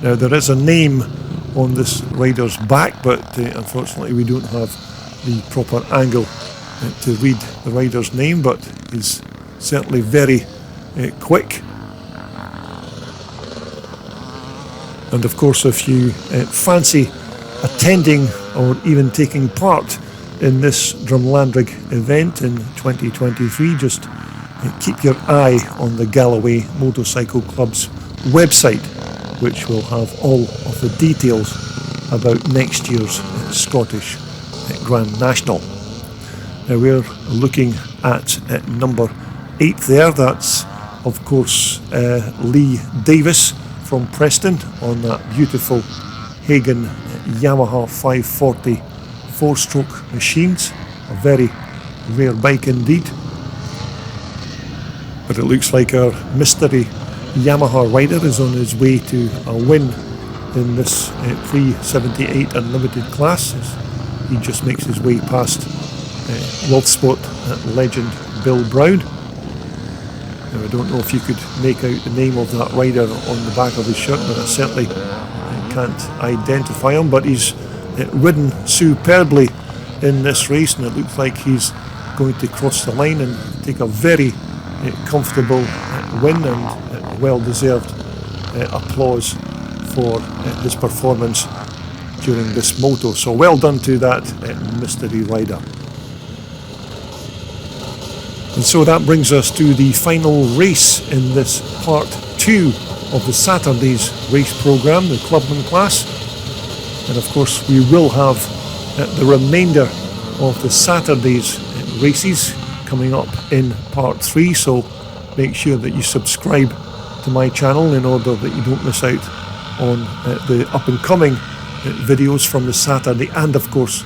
Now there is a name on this rider's back, but unfortunately we don't have the proper angle to read the rider's name, but he's certainly very quick. And of course, if you fancy attending or even taking part in this Drumlanrig event in 2023, just keep your eye on the Galloway Motorcycle Club's website, which will have all of the details about next year's Scottish Grand National. Now we're looking at number 8 there. That's of course Lee Davis from Preston on that beautiful Hagen Yamaha 540 4-stroke machines. A very rare bike indeed. But it looks like our mystery Yamaha rider is on his way to a win in this pre-78 Unlimited class. He just makes his way past Wolfsport legend Bill Brown. Now, I don't know if you could make out the name of that rider on the back of his shirt, but I certainly can't identify him. But he's ridden superbly in this race, and it looks like he's going to cross the line and take a very comfortable win, and well-deserved applause for his performance during this moto. So well done to that mystery rider. And so that brings us to the final race in this part 2 of the Saturday's race programme, the Clubman class. And of course we will have the remainder of the Saturday's races coming up in part 3, so make sure that you subscribe to my channel in order that you don't miss out on the up and coming videos from the Saturday, and of course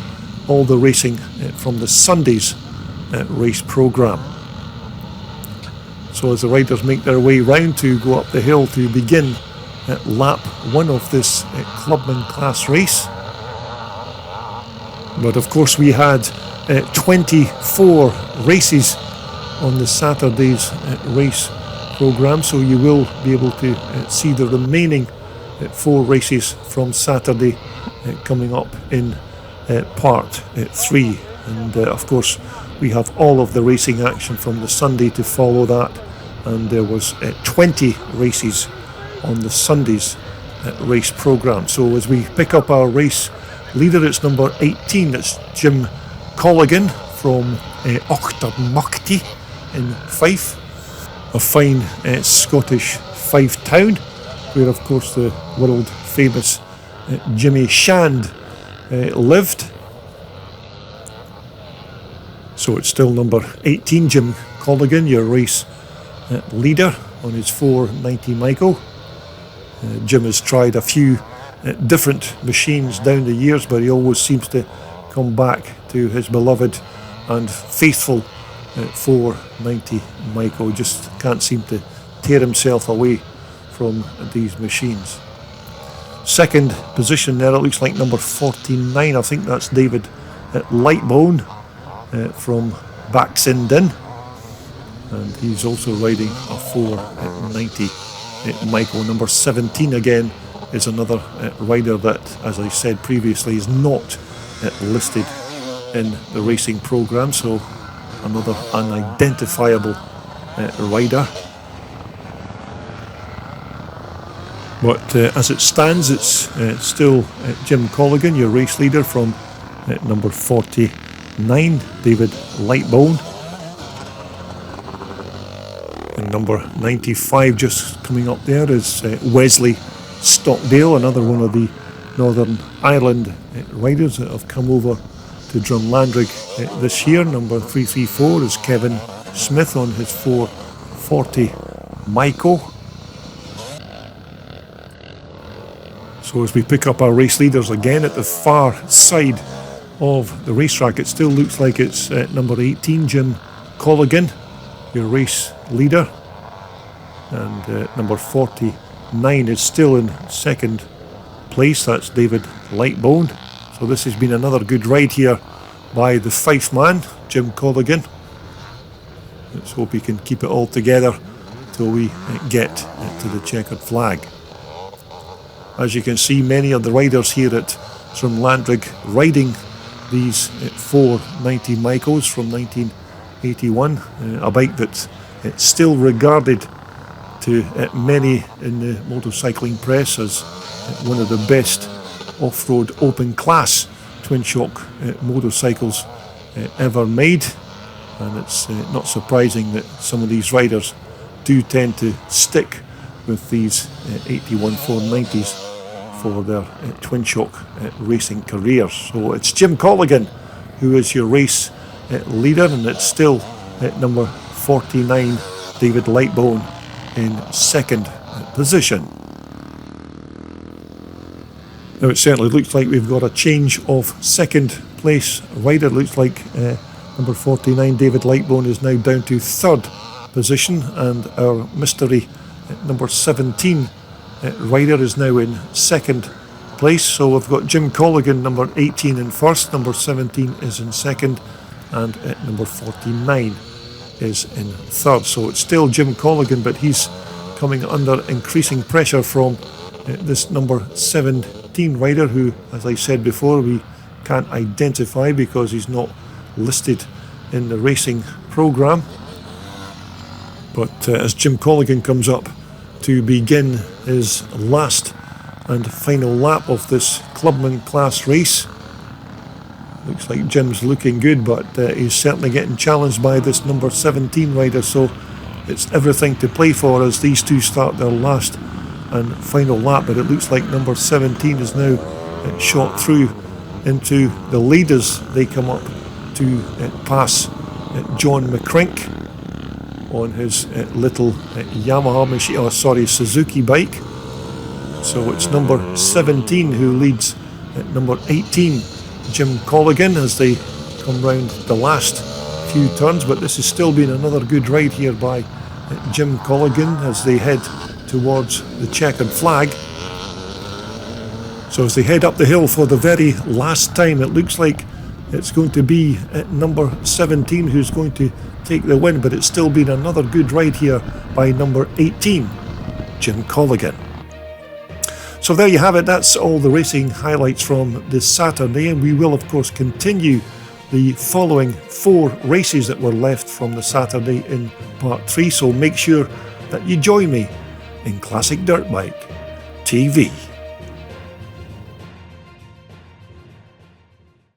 all the racing from the Sunday's race programme. So as the riders make their way round to go up the hill to begin lap 1 of this Clubman class race. But of course we had 24 races on the Saturday's race programme, so you will be able to see the remaining 4 races from Saturday coming up in part 3. And of course we have all of the racing action from the Sunday to follow that, and there was 20 races on the Sunday's race programme. So as we pick up our race leader, it's number 18, it's Jim Colligan from Auchtermuchty in Fife, a fine Scottish Fife town, where of course the world famous Jimmy Shand lived. So it's still number 18, Jim Colligan, your race leader on his 490 Micro. Jim has tried a few different machines down the years, but he always seems to come back to his beloved and faithful 490 Micro. Just can't seem to tear himself away from these machines. Second position there, it looks like number 49, I think that's David Lightbone from Baxenden, and he's also riding a 490 Micro. Number 17 again is another rider that, as I said previously, is not listed in the racing programme, so another unidentifiable rider. But as it stands, it's still Jim Colligan, your race leader, from number 49, David Lightbone. And number 95 just coming up there is Wesley Stockdale, another one of the Northern Ireland riders that have come over to Drumlanrig this year. Number 334 is Kevin Smith on his 440 Maiko. So as we pick up our race leaders again at the far side of the racetrack, it still looks like it's number 18, Jim Colligan, your race leader. And number 49 is still in second place, that's David Lightbone. So this has been another good ride here by the Fife man, Jim Colligan. Let's hope he can keep it all together till we get to the checkered flag. As you can see, many of the riders here at Drumlanrig riding these 490 Maikos from 1981, a bike that's still regarded to many in the motorcycling press as one of the best off-road open class twin shock motorcycles ever made. And it's not surprising that some of these riders do tend to stick with these 81 490s for their twin shock racing careers. So it's Jim Colligan who is your race leader, and it's still number 49, David Lightbone, in second position. Now it certainly looks like we've got a change of second place rider. It looks like number 49, David Lightbone, is now down to third position, and our mystery number 17 rider is now in second place. So we've got Jim Colligan, number 18, in first, number 17 is in second, and number 49 is in third. So it's still Jim Colligan, but he's coming under increasing pressure from this number 17 rider, who, as I said before, we can't identify because he's not listed in the racing programme. But as Jim Colligan comes up to begin his last and final lap of this clubman class race, looks like Jim's looking good, but he's certainly getting challenged by this number 17 rider, so it's everything to play for as these two start their last and final lap. But it looks like number 17 is now shot through into the lead as they come up to pass John McCrink on his little Yamaha machine, Suzuki bike. So it's number 17 who leads number 18, Jim Colligan, as they come round the last few turns. But this has still been another good ride here by Jim Colligan as they head towards the checkered flag. So as they head up the hill for the very last time, it looks like it's going to be number 17 who's going to take the win, but it's still been another good ride here by number 18, Jim Colligan. So there you have it. That's all the racing highlights from this Saturday, and we will of course continue the following 4 races that were left from the Saturday in part 3. So make sure that you join me in Classic Dirt Bike TV.